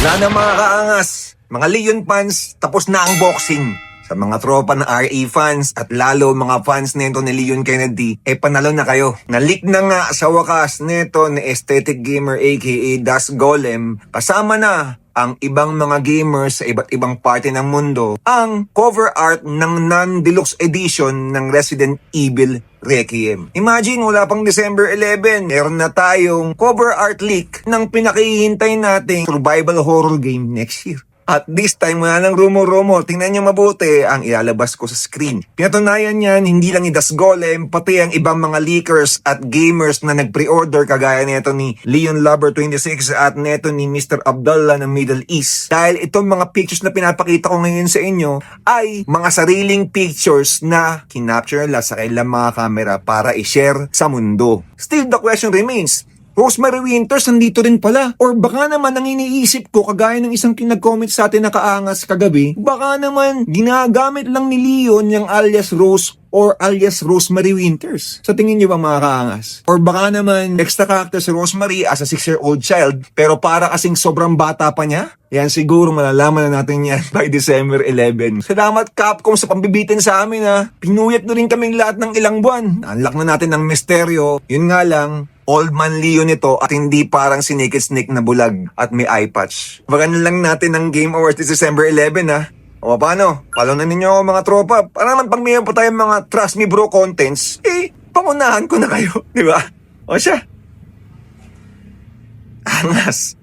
Sana mga kaangas, mga Leon fans, tapos na ang boxing. Sa mga tropa ng RA fans at lalo mga fans nito ni Leon Kennedy, panalo na kayo. Nalik na nga sa wakas nito ni Aesthetic Gamer aka Das Golem, kasama na ang ibang mga gamers sa iba't ibang parte ng mundo, ang cover art ng non-deluxe edition ng Resident Evil Requiem. Imagine, wala pang December 11, meron na tayong cover art leak ng pinakihintay nating survival horror game next year. At this time, wala nang rumor-rumor. Tingnan nyo mabuti ang ilalabas ko sa screen. Pinatunayan yan, hindi lang ni Das Golem, pati ang ibang mga leakers at gamers na nag-pre-order kagaya nito ni Leon Lover 26 at neto ni Mr. Abdullah ng Middle East. Dahil itong mga pictures na pinapakita ko ngayon sa inyo ay mga sariling pictures na kinapture nila sa kailang mga camera para i-share sa mundo. Still, the question remains, Rosemary Winters nandito rin pala. Or baka naman ang iniisip ko, kagaya ng isang nag-comment sa atin na kaangas kagabi, baka naman ginagamit lang ni Leon yung alias Rose or alias Rosemary Winters. Sa tingin niyo ba mga kaangas? Or baka naman extra character si Rosemary as a 6-year-old child pero para kasing sobrang bata pa niya? Yan siguro malalaman na natin yan by December 11. Salamat Capcom sa pambibitin sa amin ha. Pinuyat na rin kaming lahat ng ilang buwan. Unlock na natin ng misteryo. Yun nga lang, Old Man Leon ito at hindi parang si Naked Snake na bulag at may eye patch. Bagan lang natin ng Game Awards this December 11 ha. O paano? Follow na ninyo ako mga tropa. Para naman pag mayroon pa tayong mga Trust Me Bro contents, pangunahan ko na kayo. Di ba? O siya. Angas.